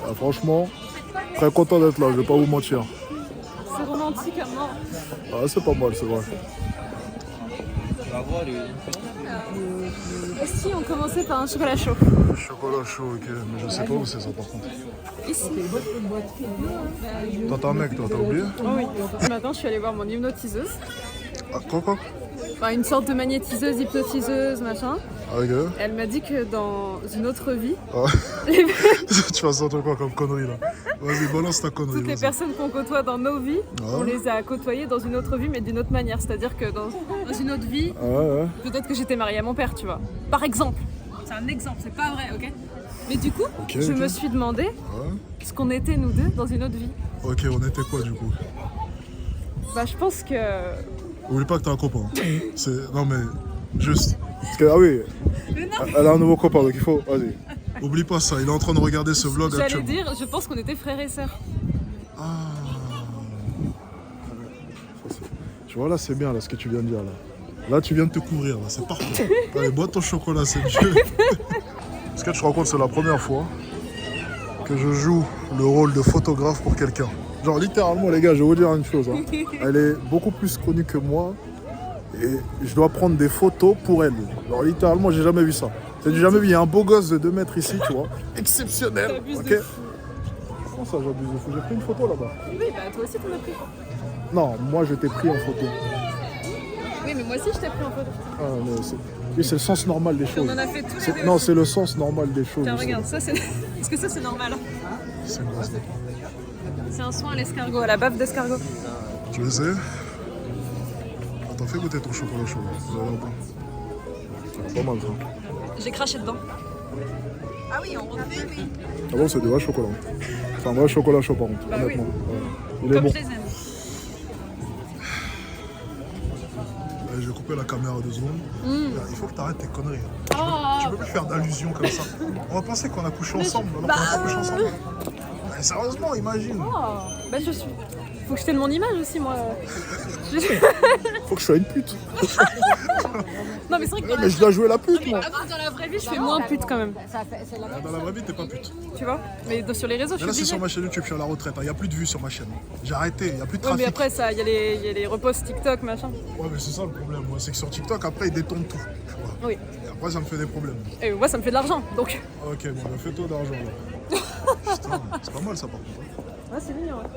Ah, franchement, très content d'être là, je vais pas vous mentir. C'est romantique à mort. Ah, c'est pas mal, c'est vrai. Et si on commençait par un chocolat chaud? Chocolat chaud, ok, mais je sais pas où c'est ça par contre. Ici. Toi, t'es un mec, toi, t'as oublié? Oh oui. Ce matin, je suis allée voir mon hypnotiseuse. Ah, quoi? Enfin, une sorte de magnétiseuse, hypnotiseuse, machin. Ok. Elle m'a dit que dans une autre vie, Ah. Tu vas sortir quoi comme connerie là? Vas-y, balance ta connerie. toutes les personnes qu'on côtoie dans nos vies, on les a côtoyées dans une autre vie, mais d'une autre manière. C'est-à-dire que dans une autre vie, peut-être que j'étais mariée à mon père, tu vois. Par exemple. C'est un exemple, c'est pas vrai, ok? Mais du coup, je me suis demandé ce qu'on était nous deux dans une autre vie. Ok, on était quoi du coup? Bah, je pense que... Oublie pas que t'as un copain. Non mais, juste. Parce que, ah oui, elle a un nouveau copain, donc il faut... Vas-y. Oublie pas ça, il est en train de regarder ce vlog actuellement. J'allais dire, je pense qu'on était frères et sœurs. Ah. Tu vois là, c'est bien là, ce que tu viens de dire là. Là, tu viens de te couvrir, là, c'est parfait. Allez, bois ton chocolat, c'est Dieu. Est-ce que tu te rends compte, c'est la première fois que je joue le rôle de photographe pour quelqu'un. Genre littéralement les gars, je vais vous dire une chose. Hein. Elle est beaucoup plus connue que moi et je dois prendre des photos pour elle. Genre littéralement, j'ai jamais vu ça. J'ai jamais vu, il y a un beau gosse de 2 mètres ici, tu vois. Exceptionnel. Ok. Comment ça j'abuse de fou? J'ai pris une photo là-bas. Oui, bah toi aussi t'en as pris. Non, moi je t'ai pris en photo. Oui, mais moi aussi je t'ai pris en photo. Ah, mais oui, c'est le sens normal des choses. On en a fait tous les deux. Non, c'est le sens normal des choses. Tiens, regarde, ça c'est... Est-ce que ça c'est normal? C'est quoi ça? C'est un soin à l'escargot, à la baffe d'escargot. Tu le sais? Attends, fais goûter ton chocolat chaud. Vous allez voir. C'est pas mal ça. J'ai craché dedans. Ah oui, on refait, oui. Ah bon, c'est du vrai chocolat. C'est un vrai chocolat chaud par contre, honnêtement. Oui. Ouais. Il est Comme bon. je les aime. Je vais couper la caméra 2 secondes. Il faut que tu arrêtes tes conneries. Oh. Tu peux plus faire d'allusions comme ça. On va penser qu'on a couché ensemble alors qu'on n'a pas couché ensemble. Mais sérieusement, imagine. Oh. Bah je suis... Faut que je tienne mon image aussi, moi. Faut que je sois une pute. Non, mais c'est vrai que... Mais je dois jouer la pute, moi. Dans la vraie vie, je fais moins pute quand même. Dans la vraie vie, t'es pas pute. Tu vois? Mais sur les réseaux, je Mais là, suis c'est sur obligée. ma chaîne YouTube, je suis à la retraite. Il n'y a plus de vues sur ma chaîne. J'ai arrêté, il n'y a plus de Ouais, trafic. mais après, ça, il y a les reposts TikTok, machin. Ouais, mais c'est ça le problème, moi. C'est que sur TikTok, après, ils détournent tout. Tu vois. Oui. Et après, ça me fait des problèmes. Et moi, ça me fait de l'argent, donc... Ok, bon, bah, fais-toi d'argent, là. Putain, c'est pas mal, ça, par contre. Ouais, c'est mignon, ouais.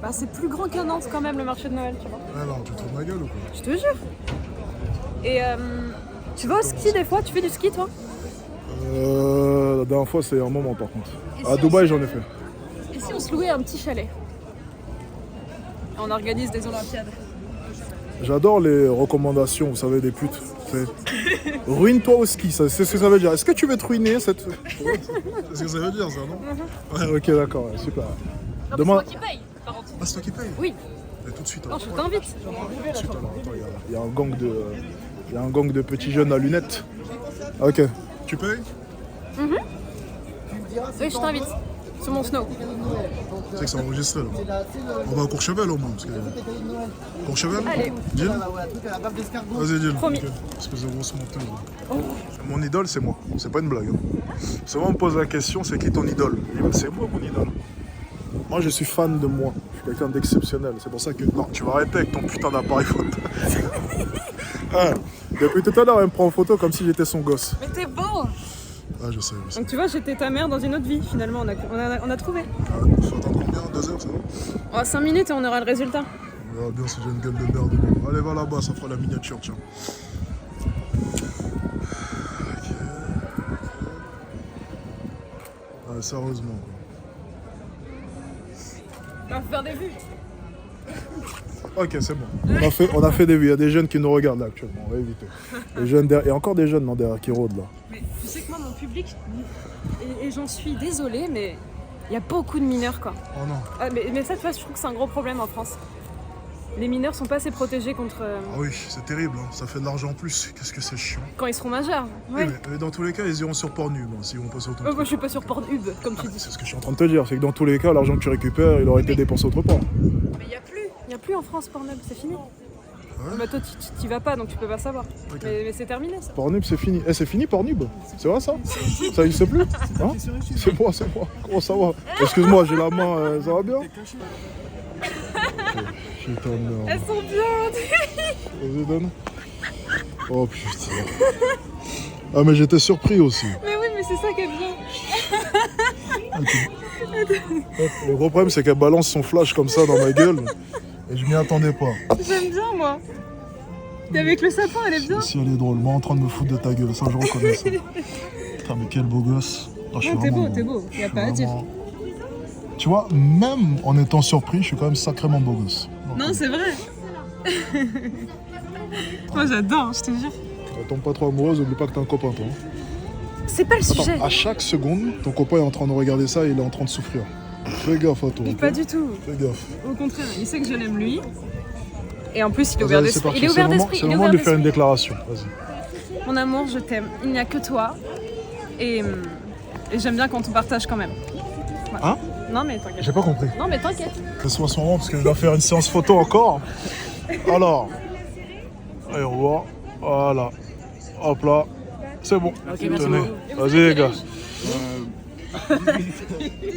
Bah, c'est plus grand qu'un Nantes, quand même, le marché de Noël, tu vois. Ouais, alors, tu te trouves ma gueule ou quoi? Je te jure. Et tu vas au ski, des fois? Tu fais du ski, toi? La dernière fois, c'est un moment, par contre. À Dubaï, j'en ai fait. Et si on se louait un petit chalet? On organise des Olympiades. J'adore les recommandations, vous savez, des putes. Ruine-toi au ski, c'est ce que ça veut dire. Est-ce que tu veux te ruiner cette... C'est ce que ça veut dire, ça, non? Ouais, ok, d'accord, ouais, super. Non, Demain... c'est moi qui paye, par contre. Ah, c'est toi qui paye? Oui. Et tout de suite, Non, alors. je t'invite. Tout de suite, alors. Attends, il y a un gang de... Il y a un gang de petits jeunes à lunettes. Ok. Tu payes? Oui, je t'invite. Sur mon snow. Tu sais que c'est enregistré, là. On va à Courchevel, au moins, parce que... Courchevel? Allez. Deal? Vas-y, deal. Promis. Ok. Parce que c'est grosse monteuse. Mon idole, c'est moi. C'est pas une blague. Hein. Souvent, on me pose la question, c'est qui ton idole? Je dis, bah, c'est moi, mon idole. Moi, je suis fan de moi. Je suis quelqu'un d'exceptionnel. C'est pour ça que... Non, tu vas arrêter avec ton putain d'appareil photo. Ah, depuis tout à l'heure, elle me prend en photo comme si j'étais son gosse. Mais t'es beau. Ah, je sais. Donc tu vois, j'étais ta mère dans une autre vie, finalement. On a trouvé. Ah, faut attendre combien? 2 heures, ça va? 5 minutes et on aura le résultat. On verra bien si j'ai une gueule de merde. Allez, va là-bas, ça fera la miniature, tiens. Ok. Ouais, sérieusement, quoi. On va faire des vues. Ok, c'est bon. On a fait des vues. Il y a des jeunes qui nous regardent là actuellement. On va éviter. Les jeunes derrière. Et encore des jeunes non, derrière qui rôdent là. Mais tu sais que moi, mon public, et j'en suis désolée, mais il y a beaucoup de mineurs, quoi. Oh non. Ah, mais ça, tu vois, je trouve que c'est un gros problème en France. Les mineurs sont pas assez protégés contre... Ah oui, c'est terrible. Hein. Ça fait de l'argent en plus. Qu'est-ce que c'est chiant. quand ils seront majeurs. Oui, Ouais. mais dans tous les cas, ils iront sur Pornhub. Hein, s'ils vont pas sur ton Moi, truc. je suis pas sur Pornhub, comme tu dis. C'est ce que je suis en train de te dire. C'est que dans tous les cas, l'argent que tu récupères, il aurait été dépensé autre part. Mais il y a plus en France Pornhub, c'est fini. Bah toi t'y vas pas donc tu peux pas savoir. Ok. Mais c'est terminé ça. Pornhub, c'est fini. Eh, c'est fini Pornhub? C'est vrai ça? Ça existe plus? Hein? C'est moi. Comment ça va? Excuse-moi, j'ai la main, ça va bien? Putain de merde. Elles sont bien. Vas-y, donne. Oh putain. Ah, mais j'étais surpris aussi. Mais oui, mais c'est ça qui est bien. Le gros problème, c'est qu'elle balance son flash comme ça dans ma gueule. Et je m'y attendais pas. J'aime bien moi. Et avec le sapin, elle est bien. Si elle est drôle, moi en train de me foutre de ta gueule, ça je reconnais ça. Putain, mais quel beau gosse. Non, je suis Non, t'es vraiment beau, t'es beau. Y a pas à dire. Tu vois, même en étant surpris, je suis quand même sacrément beau gosse. Non, c'est vrai. Moi j'adore, je te jure. Tombe pas trop amoureuse, oublie pas que t'es un copain, toi. C'est pas le sujet. Attends, à chaque seconde, ton copain est en train de regarder ça et il est en train de souffrir. Fais gaffe à toi. Mais ok? pas du tout. Fais gaffe. Au contraire, il sait que je l'aime lui. Et en plus, il est Vas-y, ouvert allez, d'esprit. parti. Il est ouvert d'esprit. C'est le moment de lui faire une déclaration. Vas-y. Mon amour, je t'aime. Il n'y a que toi. Et j'aime bien quand on partage quand même. Ouais. Hein? Non mais t'inquiète. J'ai pas compris. Non mais t'inquiète. Laisse-moi ce moment parce que je dois faire une séance photo encore. Alors. Allez, au revoir. Voilà. Hop là. C'est bon. Tenez. Vas-y les gars.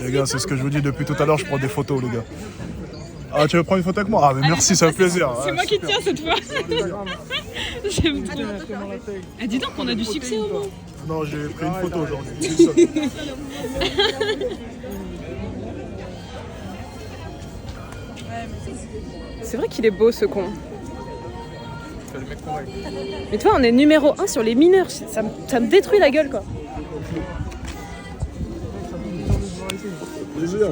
Les gars, c'est ce que je vous dis depuis tout à l'heure, je prends des photos les gars. Ah, tu veux prendre une photo avec moi? Ah, mais merci, ça fait plaisir. C'est Ouais, moi qui super. tiens cette fois. J'aime bien. Ah, dis donc, on a du succès au moins. Non, j'ai pris une photo aujourd'hui. Une seule. C'est vrai qu'il est beau ce con. Mais toi, on est numéro 1 sur les mineurs. Ça me détruit la gueule quoi. Plaisir.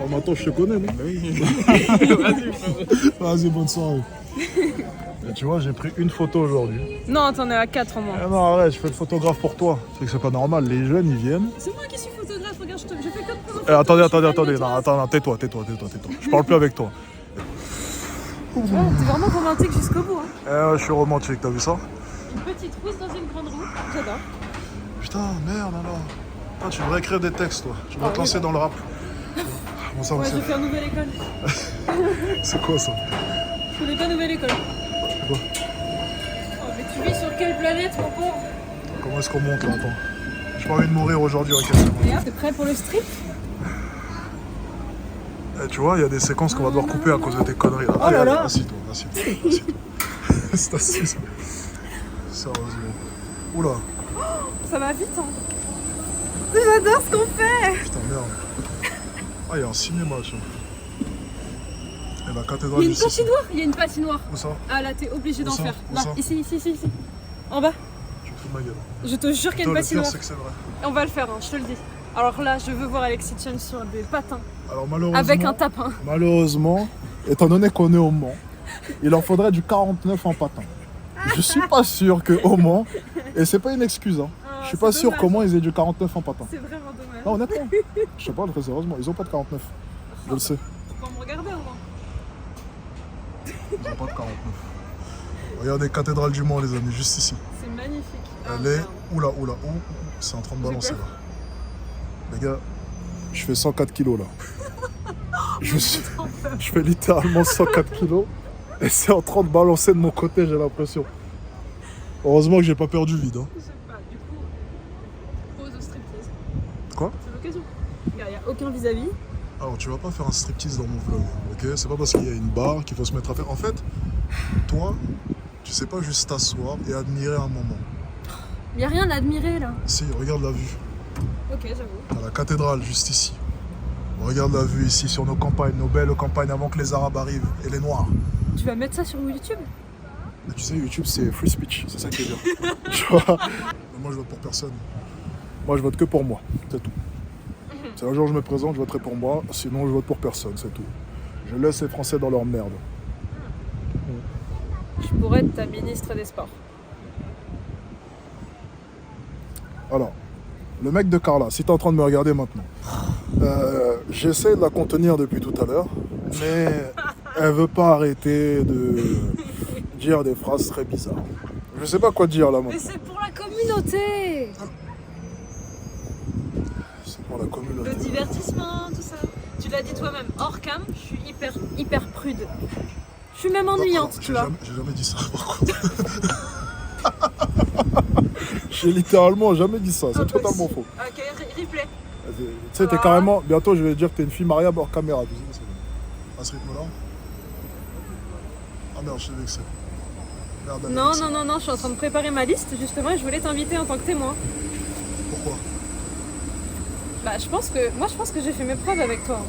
Oh, maintenant, je te connais, non? Vas-y, bonne soirée. Et tu vois, j'ai pris une photo aujourd'hui. Non, t'en es à 4 en moins. Ah non, arrête, je fais le photographe pour toi. C'est que c'est pas normal, les jeunes, ils viennent. C'est moi qui suis photographe, regarde, je fais que de prendre en Eh, photo. attendez. Non, attends, tais-toi. Je parle plus avec toi. T'es vraiment romantique jusqu'au bout. Hein. Eh, je suis romantique, t'as vu ça? Une petite rousse dans une grande roue, j'adore. Putain, merde alors. Ah, tu devrais écrire des textes, toi. Tu devrais te lancer dans le rap. Bon, ça, Ouais, c'est... j'ai fait une nouvelle école. c'est quoi ça? Je connais pas nouvelle école. C'est quoi? Oh, mais tu vis sur quelle planète, mon pauvre? Comment est-ce qu'on monte là? Attends. J'ai pas envie de mourir aujourd'hui, ok, c'est bon. Regarde, t'es prêt pour le strip? Eh, tu vois, il y a des séquences qu'on va devoir couper à cause de tes conneries là. Oh là là. Assis-toi. C'est assis. Sérieusement. Oula, Ça va vite, hein. J'adore ce qu'on fait. putain, merde. Ah, il y a un cinéma, tiens. Et la cathédrale Il y a une ici. patinoire. Il y a une patinoire. Où ça? Ah là, t'es obligé d'en Où ça? faire. Où Là, ça? ici. En bas. Tu te fous de ma gueule. Je te jure qu'il y a Putain, une le pire, patinoire. c'est que c'est vrai. On va le faire, hein, je te le dis. Alors là, je veux voir Alexis Chen sur des patins. Alors malheureusement, Avec un tapin. malheureusement, étant donné qu'on est au Mans, il en faudrait du 49 en patin. Je suis pas sûr que au Mans, et c'est pas une excuse, hein. Je suis pas sûr dommage. comment ils aient du 49 en patin. C'est vraiment dommage. Non, honnêtement, je te parle très sérieusement, ils ont pas de 49. Je le sais. Faut pas me regarder au moins. Ils ont pas de 49. Regardez, cathédrale du Mans, les amis, juste ici. C'est magnifique. Elle est. Oula, c'est en train de balancer peur. là. Les gars, je fais 104 kilos là. Je fais littéralement 104 kilos et c'est en train de balancer de mon côté, j'ai l'impression. Heureusement que j'ai pas perdu vide. Hein. Je sais pas, du coup, pause au striptease. Quoi? C'est l'occasion. Regarde, y a aucun vis-à-vis. Alors tu vas pas faire un striptease dans mon vlog, ok? C'est pas parce qu'il y a une barre qu'il faut se mettre à faire. En fait, toi, tu sais pas juste t'asseoir et admirer un moment. Y a rien à admirer là. Si, regarde la vue. Ok, j'avoue. À la cathédrale, juste ici. Regarde la vue ici sur nos campagnes, nos belles campagnes avant que les Arabes arrivent et les Noirs. Tu vas mettre ça sur YouTube? Mais tu sais, YouTube c'est free speech, c'est ça qui est bien. Tu vois? Mais moi je vote pour personne. Moi je vote que pour moi, c'est tout. Si un jour je me présente, je voterai pour moi, sinon je vote pour personne, c'est tout. Je laisse les Français dans leur merde. Je pourrais être ta ministre des Sports. Alors, le mec de Carla, si t'es en train de me regarder maintenant, j'essaie de la contenir depuis tout à l'heure, mais elle veut pas arrêter de dire des phrases très bizarres. Je sais pas quoi dire là Mais maintenant. c'est pour la communauté! C'est pour la communauté. Le divertissement, tout ça. Tu l'as dit toi-même, hors cam, je suis hyper prude. Je suis même ennuyante, tu vois. J'ai jamais dit ça, par contre. J'ai littéralement jamais dit ça, c'est totalement faux. Ok, replay. Tu sais, t'es carrément... Bientôt, je vais dire que t'es une fille mariable hors caméra. Tu sais, à ce rythme-là. Ah merde, je t'ai vexé. Merde, Non, je suis en train de préparer ma liste, justement, et je voulais t'inviter en tant que témoin. Pourquoi? Bah, je pense que j'ai fait mes preuves avec toi.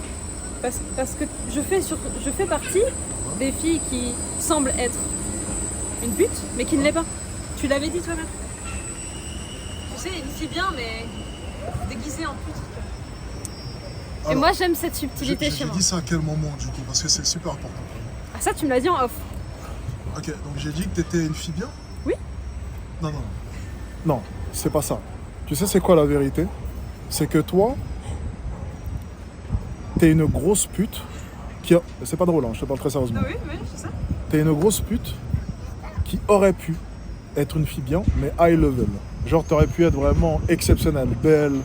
Parce que je fais partie des filles qui semblent être une pute, mais qui ne l'est pas. Tu l'avais dit toi-même. Tu sais, une fille bien, mais déguisée en pute. Et alors, moi, j'aime cette subtilité chez moi. J'ai dit ça à quel moment, du coup? Parce que c'est super important pour moi. Ah, ça, tu me l'as dit en off. Ok, donc j'ai dit que t'étais une fille bien? Oui. Non, c'est pas ça. Tu sais, c'est quoi la vérité? C'est que toi, t'es une grosse pute qui... C'est pas drôle, hein, je te parle très sérieusement. Ah oui, c'est ça. T'es une grosse pute qui aurait pu être une fille bien, mais high level. Genre, t'aurais pu être vraiment exceptionnelle, belle,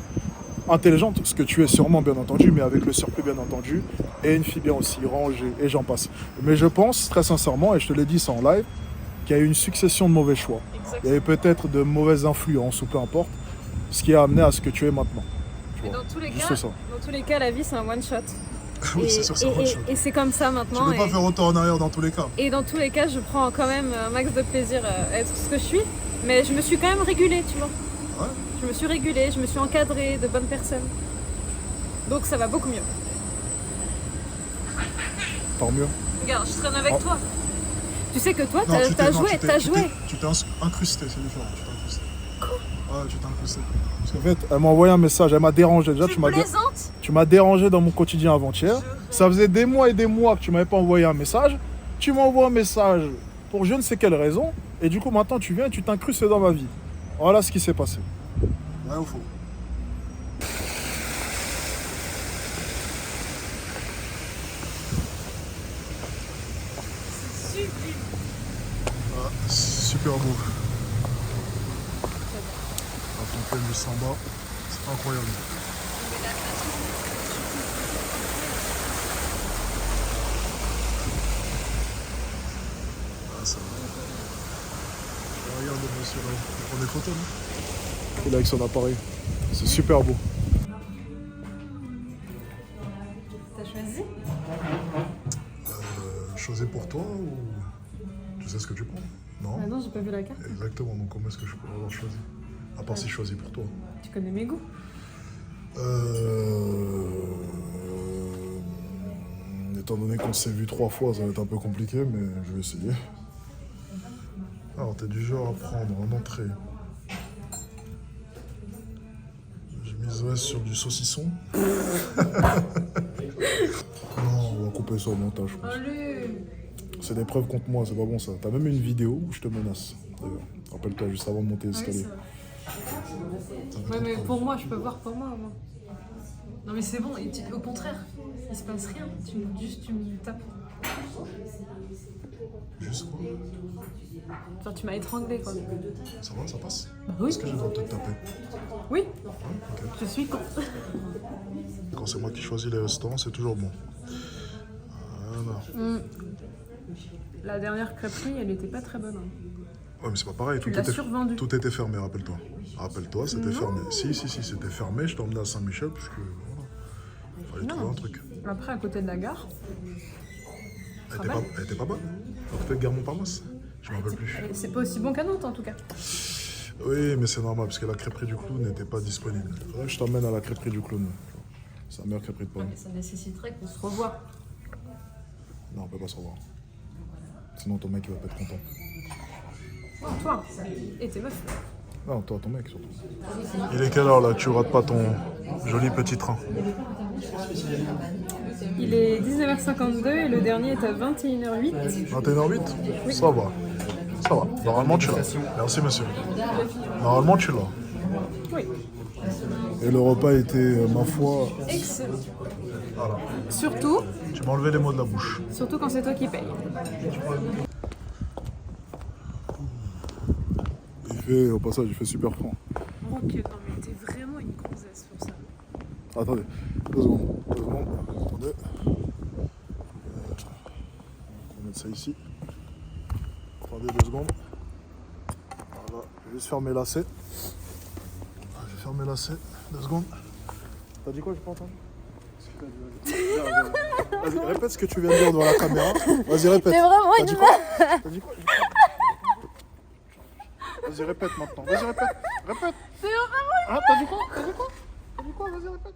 intelligente, ce que tu es sûrement, bien entendu, mais avec le surplus, bien entendu, et une fille bien aussi, rangée, et j'en passe. Mais je pense, très sincèrement, et je te l'ai dit ça en live, qu'il y a eu une succession de mauvais choix. Exactement. Il y avait peut-être de mauvaises influences, ou peu importe, ce qui a amené à ce que tu es maintenant. Mais dans tous les cas, la vie, c'est un one-shot. Oui, c'est sûr, c'est un one-shot. Et c'est comme ça maintenant. Tu ne peux pas faire autant en arrière dans tous les cas. Et dans tous les cas, je prends quand même un max de plaisir à être ce que je suis. Mais je me suis quand même régulée, tu vois. Ouais. Je me suis régulée, je me suis encadrée de bonnes personnes. Donc ça va beaucoup mieux. Tant mieux. Regarde, je traîne avec toi. Tu sais que toi, Non, t'as joué. Tu t'es incrusté, c'est différent. Tu t'es incrusté. Quoi? Ouais, tu t'es incrusté. Parce qu'en fait, elle m'a envoyé un message, elle m'a dérangé. Déjà, tu m'as dérangé dans mon quotidien avant-hier. Ça faisait des mois et des mois que tu m'avais pas envoyé un message. Tu m'envoies un message pour je ne sais quelle raison. Et du coup, maintenant, tu viens et tu t'incrustes dans ma vie. Voilà ce qui s'est passé. Ouais ou faux? Super beau. La fontaine du Samba, c'est incroyable. Ah, ça va. Regarde le monsieur là, il prend des photos, non? Il est avec son appareil. C'est super beau. T'as choisi? Choisi pour toi ou tu sais ce que tu prends? Non? Ah non, j'ai pas vu la carte. Exactement, donc comment est-ce que je peux avoir choisi? À part si je choisis pour toi. Tu connais mes goûts? Étant donné qu'on s'est vu 3 fois, ça va être un peu compliqué, mais je vais essayer. Alors, t'es du genre à prendre en entrée. Je miserais sur du saucisson. Non, on va couper ça au montage, je pense. Allez! C'est des preuves contre moi, c'est pas bon ça. T'as même une vidéo où je te menace, d'ailleurs. Rappelle-toi, juste avant de monter l'escalier. Ouais, mais pour moi, je peux voir pour moi. Non, mais c'est bon, au contraire, il se passe rien. Tu me tapes. Juste quoi? Genre, tu m'as étranglé, quoi. Ça va, ça passe? Bah oui. Est-ce que j'ai le droit de te taper? Oui. Ouais, ok. Je suis con. Quand c'est moi qui choisis les restaurants, c'est toujours bon. Voilà. La dernière crêperie, elle était pas très bonne. Hein. Ouais, mais c'est pas pareil. Tout était fermé, rappelle-toi. Rappelle-toi, c'était fermé. Si, c'était fermé. Je t'ai emmené à Saint-Michel, parce que voilà. Fallait trouver un truc. Après, à côté de la gare. Elle était pas bonne? À côté de Gare Montparnasse? Je me rappelle plus. C'est pas aussi bon qu'à Nantes, en tout cas. Oui, mais c'est normal, parce que la crêperie du clown n'était pas disponible. Faudrait que je t'emmène à la crêperie du clown. C'est la meilleure crêperie de Paris. Ouais, mais ça nécessiterait qu'on se revoie. Non, on peut pas se revoir. Sinon, ton mec, il va pas être content. Non, toi. Et tes meufs. Non, toi, ton mec, surtout. Il est quelle heure, là? Tu rates pas ton joli petit train. Il est 19h52 et le dernier est à 21h08. 21h08? Oui. Ça va. Ça va. Normalement, tu l'as. Merci, monsieur. Normalement, tu l'as. Oui. Et le repas était, ma foi... Excellent. Voilà. Surtout... Tu m'as enlevé les mots de la bouche. Surtout quand c'est toi qui payes. Au passage, il fait super franc. Ok, non mais t'es vraiment une gonzesse pour ça. Attendez, 2 secondes. Attendez. On mettre ça ici. Attendez 2 secondes. Voilà, je vais juste fermer mes lacets. Je vais fermer mes lacets. 2 secondes. T'as dit quoi, j'ai pas entendu? Vas-y, répète ce que tu viens de dire devant la caméra. Vas-y, répète. C'est vraiment T'as une dit quoi? T'as dit quoi? Vas-y, répète maintenant. Vas-y, répète. Répète. C'est vraiment Ah, t'as dit quoi? T'as dit quoi? T'as dit quoi? Vas-y, répète.